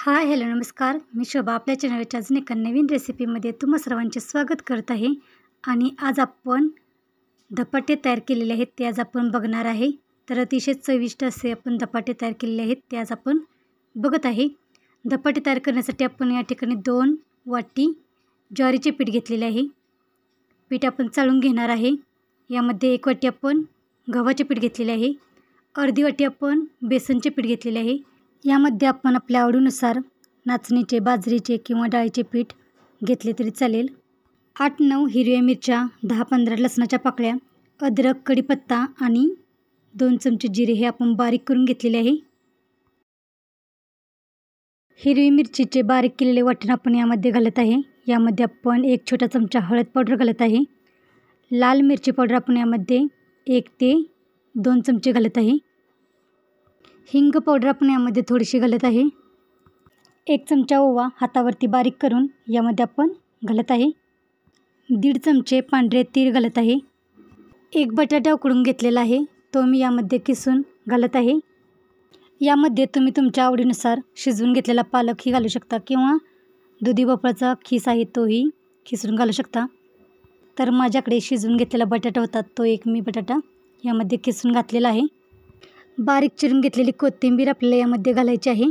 हाय, hello, नमस्कार. मी शोभा आपल्या चॅनलच्या अजून एका नवीन रेसिपीमध्ये तुम्हा सर्वांचे स्वागत करत आहे. आणि आज आपण धपाटे तयार केलेले आहेत ते आज आपण बघणार आहे. तर अतिशय चविष्ट असे आपण धपाटे तयार केलेले आहेत ते आज आपण बघत आहे. धपाटे तयार करण्यासाठी आपण या ठिकाणी 2 वाटी ज्वारीचे पीठ घेतलेले आहे. पीठ आपण चाळून घेणार आहे. यामध्ये 1 वाटी आपण गव्हाचे पीठ घेतलेले आहे. अर्धी वाटी आपण बेसनचे पीठ घेतलेले आहे. यामध्ये आपण आपल्या आवडीनुसार नाचणीचे, बाजरीचे किंवा डाळीचे पीठ घेतले तरी चालेल. 8-9 हिरव्या मिरच्या, 10-15 लसणाच्या पाकळ्या, अद्रक, कढीपत्ता आणि 2 चमचे जिरे हे आपण बारीक करून घेतलेले आहे. हिरवी मिरचीचे बारीक केलेले वाटण आपण यामध्ये घालत आहे. यामध्ये आपण 1 छोटा चमचा हळद पावडर घालत आहे. लाल मिरची पावडर आपण यामध्ये 1 ते 2 चमचे घालत आहे. हिंग पावडर आपण यामध्ये थोडीशी घालत आहे. 1 चमचा ओवा हातावरती बारीक करून यामध्ये आपण घालत आहे. 1.5 चमचे पांढरे तीळ घालत आहे. 1 बटाटा उकडून घेतलेला आहे, तो मी यामध्ये किसून घालत आहे. यामध्ये तुम्ही तुमच्या आवडीनुसार शिजवून घेतलेला पालकही घालू शकता किंवा दुधी भोपळाचा खीस आहे तोही खिसून घालू शकता. तर माझ्याकडे शिजवून घेतलेला बटाटा होता, तो एक मी बटाटा यामध्ये किसून घातलेला आहे. बारीक चिरून घेतलेली कोथिंबीर आपल्याला यामध्ये घालायची आहे.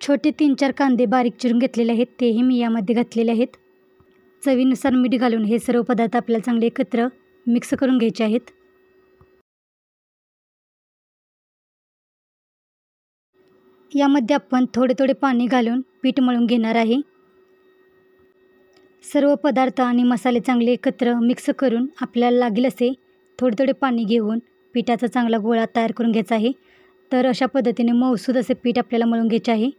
छोटे 3-4 कांदे बारीक चिरून घेतलेले आहेत तेही मी यामध्ये घातलेले आहेत. चवीनुसार मीठ घालून हे सर्व पदार्थ आपल्याला चांगले एकत्र मिक्स करून घ्यायचे आहेत. यामध्ये आपण थोडे थोडे पाणी घालून पीठ मळून घेणार आहे. सर्व पदार्थ आणि मसाले चांगले एकत्र मिक्स करून आपल्याला लागेल असे थोडे थोडे पाणी घेऊन पिठाचा चांगला गोळा तयार करून घ्यायचा आहे. तर अशा पद्धतीने मऊसूद असे पीठ आपल्याला मळून घ्यायचे आहे.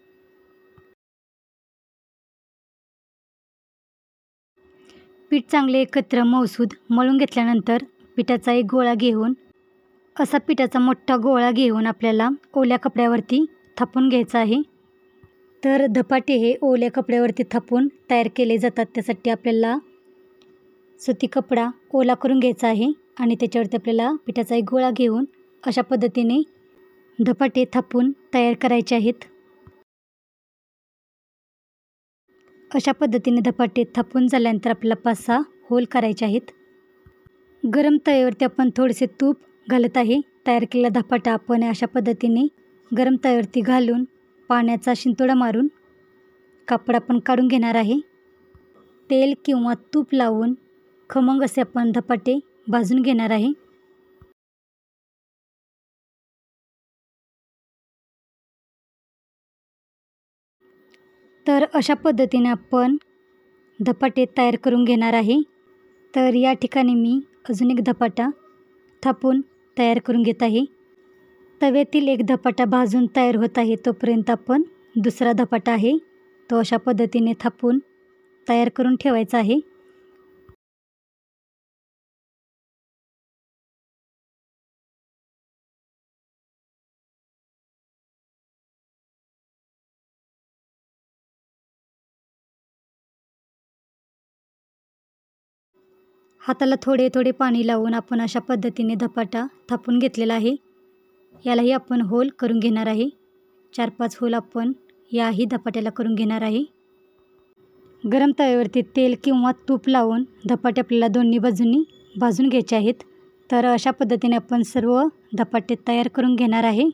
पीठ चांगले एकत्र मऊसूद मळून घेतल्यानंतर पिठाचा एक गोळा घेऊन असा पिठाचा मोठा गोळा घेऊन आपल्याला ओल्या कपड्यावरती थापून घ्यायचा आहे. तर धपाटे हे ओल्या कपड्यावरती थापून तयार केले जातात. त्यासाठी आपल्याला सुती कपडा ओला करून घ्यायचा आहे आणि त्याच्यावरती आपल्याला पिठाचा एक गोळा घेऊन अशा पद्धतीने धपाटे थापून तयार करायचे आहेत. अशा पद्धतीने धपाटे थापून झाल्यानंतर आपल्याला 5-6 होल करायचे आहेत. गरम तव्यावरती आपण थोडेसे तूप घालत आहे. तयार केलेला धपाटा आपण अशा पद्धतीने गरम तव्यावरती घालून पाण्याचा शिंतोडा मारून कापड आपण काढून घेणार आहे. तेल किंवा तूप लावून खमंग असे आपण धपाटे भाजून घेणार आहे. तर अशा पद्धतीने आपण धपाटे तयार करून घेणार आहे. तर या ठिकाणी मी अजून एक धपाटा थापून तयार करून घेत आहे. तव्यातील एक धपाटा भाजून तयार होत आहे तोपर्यंत आपण दुसरा धपाटा आहे तो अशा पद्धतीने थापून तयार करून ठेवायचा आहे. हाताला थोडे थोडे पाणी लावून आपण अशा पद्धतीने धपाटा थापून घेतलेला आहे. यालाही आपण होल करून घेणार आहे. 4-5 होल आपण याही धपाट्याला करून घेणार आहे. गरम तव्यावरती तेल किंवा तूप लावून धपाटे आपल्याला दोन्ही बाजूंनी भाजून घ्यायचे आहेत. तर अशा पद्धतीने आपण सर्व धपाटे तयार करून घेणार आहे.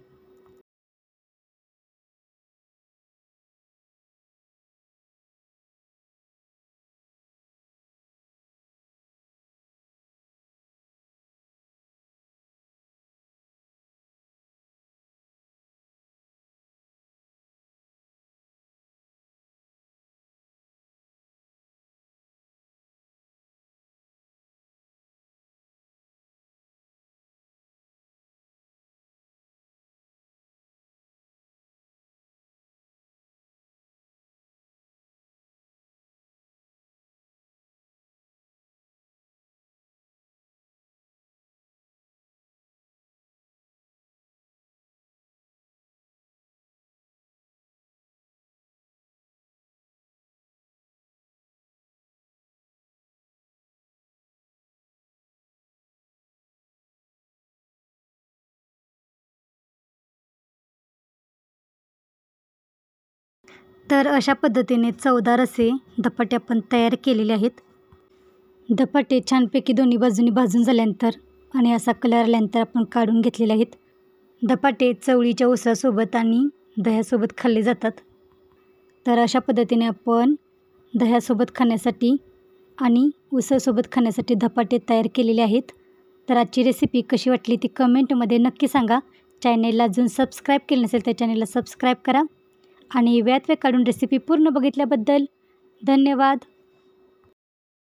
तर अशा पद्धतीने 14 रस्से धपाटे आपण तयार केलेले आहेत. धपाटे छानपैकी दोन्ही बाजूनी भाजून झाल्यानंतर आणि असा कलर आल्यानंतर आपण काढून घेतलेले आहेत. धपाटे चवळीच्या उसळासोबत आणि दह्यासोबत खाल्ले जातात. तर अशा पद्धतीने आपण दह्यासोबत खाण्यासाठी आणि उसळसोबत खाण्यासाठी धपाटे तयार केलेले आहेत. तर आजची रेसिपी कशी वाटली ती कमेंटमध्ये नक्की सांगा. चॅनेलला अजून सबस्क्राईब केलं नसेल तर चॅनेलला सबस्क्राईब करा आणि वेळात वेळ काढून रेसिपी पूर्ण बघितल्याबद्दल धन्यवाद.